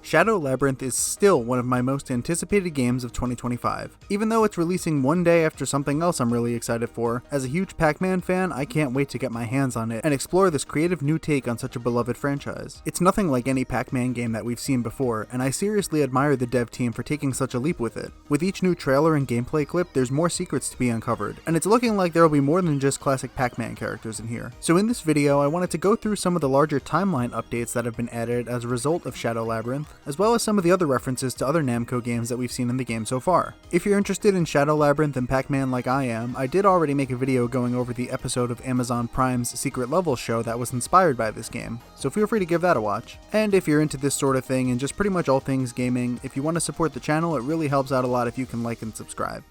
Shadow Labyrinth is still one of my most anticipated games of 2025. Even though it's releasing one day after something else I'm really excited for, as a huge Pac-Man fan, I can't wait to get my hands on it and explore this creative new take on such a beloved franchise. It's nothing like any Pac-Man game that we've seen before, and I seriously admire the dev team for taking such a leap with it. With each new trailer and gameplay clip, there's more secrets to be uncovered, and it's looking like there will be more than just classic Pac-Man characters in here. So in this video, I wanted to go through some of the larger timeline updates that have been added as a result of Shadow Labyrinth, as well as some of the other references to other NAMCO games that we've seen in the game so far. If you're interested in Shadow Labyrinth and Pac-Man like I am, I did already make a video going over the episode of Amazon Prime's Secret Levels show that was inspired by this game, so feel free to give that a watch. And if you're into this sort of thing and just pretty much all things gaming, if you want to support the channel, it really helps out a lot if you can like and subscribe.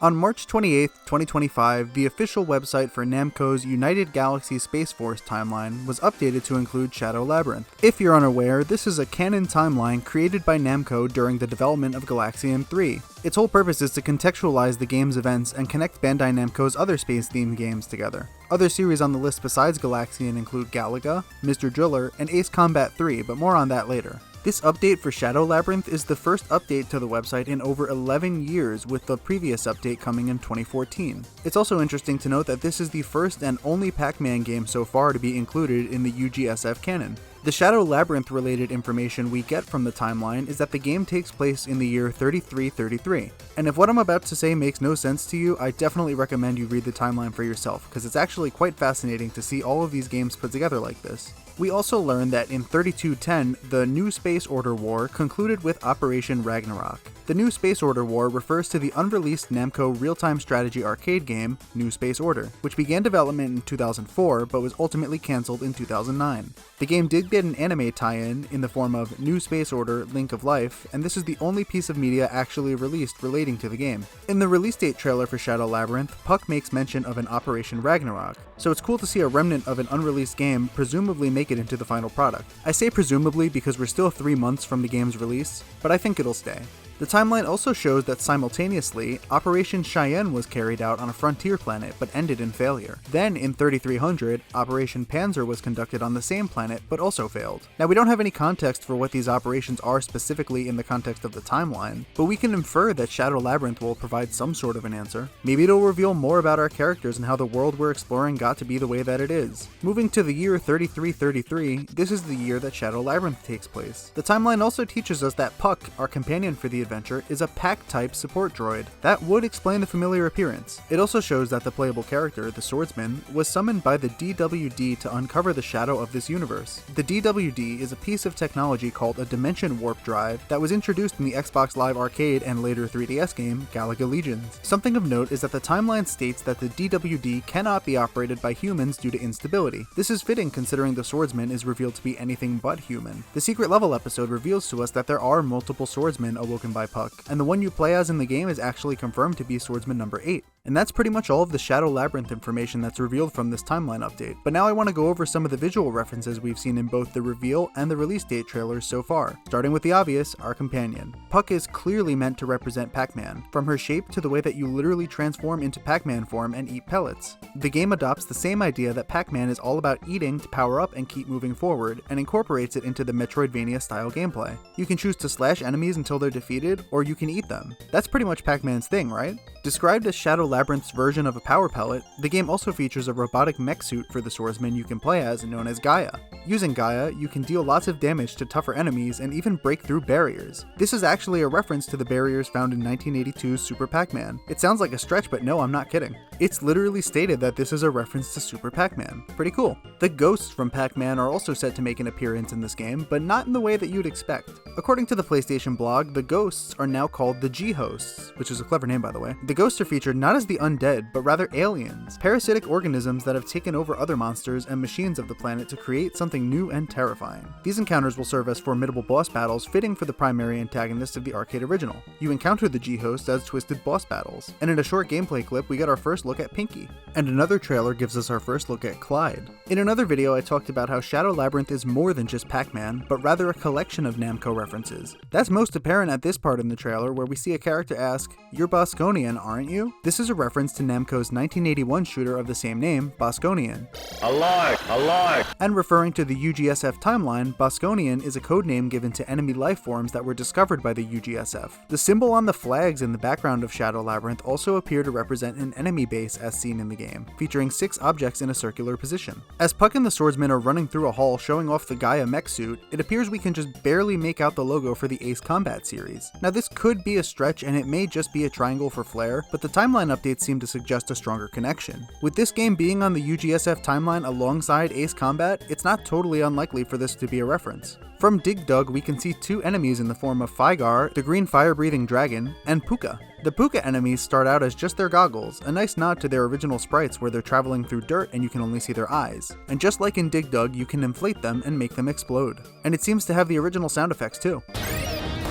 On March 28, 2025, the official website for Namco's United Galaxy Space Force timeline was updated to include Shadow Labyrinth. If you're unaware, this is a canon timeline created by Namco during the development of Galaxian 3. Its whole purpose is to contextualize the game's events and connect Bandai Namco's other space-themed games together. Other series on the list besides Galaxian include Galaga, Mr. Driller, and Ace Combat 3, but more on that later. This update for Shadow Labyrinth is the first update to the website in over 11 years, with the previous update coming in 2014. It's also interesting to note that this is the first and only Pac-Man game so far to be included in the UGSF canon. The Shadow Labyrinth related information we get from the timeline is that the game takes place in the year 3333. And if what I'm about to say makes no sense to you, I definitely recommend you read the timeline for yourself, because it's actually quite fascinating to see all of these games put together like this. We also learned that in 3210, the New Space Order War concluded with Operation Ragnarok. The New Space Order War refers to the unreleased Namco real-time strategy arcade game, New Space Order, which began development in 2004 but was ultimately cancelled in 2009. The game did get an anime tie-in in the form of New Space Order Link of Life, and this is the only piece of media actually released relating to the game. In the release date trailer for Shadow Labyrinth, Puck makes mention of an Operation Ragnarok, so it's cool to see a remnant of an unreleased game presumably make it into the final product. I say presumably because we're still 3 months from the game's release, but I think it'll stay. The timeline also shows that simultaneously, Operation Cheyenne was carried out on a frontier planet but ended in failure. Then in 3300, Operation Panzer was conducted on the same planet but also failed. Now we don't have any context for what these operations are specifically in the context of the timeline, but we can infer that Shadow Labyrinth will provide some sort of an answer. Maybe it'll reveal more about our characters and how the world we're exploring got to be the way that it is. Moving to the year 3333, this is the year that Shadow Labyrinth takes place. The timeline also teaches us that Puck, our companion for the adventure, is a Pac-type support droid. That would explain the familiar appearance. It also shows that the playable character, the swordsman, was summoned by the DWD to uncover the shadow of this universe. The DWD is a piece of technology called a dimension warp drive that was introduced in the Xbox Live Arcade and later 3DS game, Galaga Legions. Something of note is that the timeline states that the DWD cannot be operated by humans due to instability. This is fitting considering the swordsman is revealed to be anything but human. The Secret Level episode reveals to us that there are multiple swordsmen awoken by Puck, and the one you play as in the game is actually confirmed to be swordsman number 8. And that's pretty much all of the Shadow Labyrinth information that's revealed from this timeline update, but now I want to go over some of the visual references we've seen in both the reveal and the release date trailers so far, starting with the obvious, our companion. Puck is clearly meant to represent Pac-Man, from her shape to the way that you literally transform into Pac-Man form and eat pellets. The game adopts the same idea that Pac-Man is all about eating to power up and keep moving forward, and incorporates it into the Metroidvania style gameplay. You can choose to slash enemies until they're defeated, or you can eat them. That's pretty much Pac-Man's thing, right? Described as Shadow Labyrinth's version of a power pellet, the game also features a robotic mech suit for the swordsman you can play as known as Gaia. Using Gaia, you can deal lots of damage to tougher enemies and even break through barriers. This is actually a reference to the barriers found in 1982's Super Pac-Man. It sounds like a stretch, but no, I'm not kidding. It's literally stated that this is a reference to Super Pac-Man. Pretty cool. The ghosts from Pac-Man are also set to make an appearance in this game, but not in the way that you'd expect. According to the PlayStation blog, the ghosts are now called the G-Hosts, which is a clever name by the way. The ghosts are featured not as the undead, but rather aliens, parasitic organisms that have taken over other monsters and machines of the planet to create something new and terrifying. These encounters will serve as formidable boss battles fitting for the primary antagonist of the arcade original. You encounter the G-Hosts as twisted boss battles, and in a short gameplay clip we get our first look at Pinky. And another trailer gives us our first look at Clyde. In another video I talked about how Shadow Labyrinth is more than just Pac-Man, but rather a collection of NAMCO references. That's most apparent at this part in the trailer where we see a character ask, "You're Bosconian, aren't you?" This is a reference to NAMCO's 1981 shooter of the same name, Bosconian. Alive! Alive! And referring to to the UGSF Timeline, Bosconian is a codename given to enemy life forms that were discovered by the UGSF. The symbol on the flags in the background of Shadow Labyrinth also appear to represent an enemy base as seen in the game, featuring 6 objects in a circular position. As Puck and the Swordsman are running through a hall showing off the Gaia mech suit, it appears we can just barely make out the logo for the Ace Combat series. Now this could be a stretch and it may just be a triangle for flair, but the timeline updates seem to suggest a stronger connection. With this game being on the UGSF timeline alongside Ace Combat, it's not totally unlikely for this to be a reference. From Dig Dug, we can see 2 enemies in the form of Fygar, the green fire-breathing dragon, and Puka. The Puka enemies start out as just their goggles, a nice nod to their original sprites where they're traveling through dirt and you can only see their eyes. And just like in Dig Dug, you can inflate them and make them explode. And it seems to have the original sound effects too.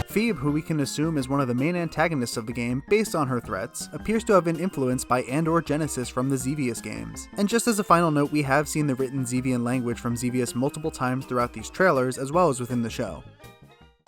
Phoebe, who we can assume is one of the main antagonists of the game based on her threats, appears to have been influenced by and/or Genesis from the Xevious games. And just as a final note, we have seen the written Xevian language from Xevious multiple times throughout these trailers as well as within the show.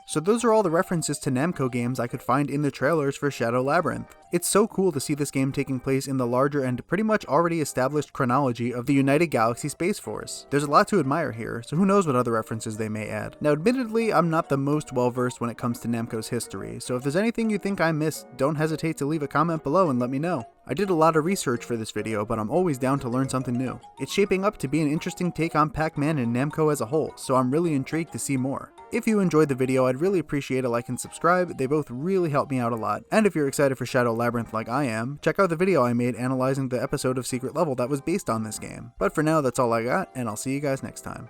So those are all the references to Namco games I could find in the trailers for Shadow Labyrinth. It's so cool to see this game taking place in the larger and pretty much already established chronology of the United Galaxy Space Force. There's a lot to admire here, so who knows what other references they may add. Now admittedly, I'm not the most well versed when it comes to Namco's history, so if there's anything you think I missed, don't hesitate to leave a comment below and let me know. I did a lot of research for this video, but I'm always down to learn something new. It's shaping up to be an interesting take on Pac-Man and Namco as a whole, so I'm really intrigued to see more. If you enjoyed the video, I'd really appreciate a like and subscribe, they both really help me out a lot. And if you're excited for Shadow Labyrinth like I am, check out the video I made analyzing the episode of Secret Level that was based on this game. But for now, that's all I got, and I'll see you guys next time.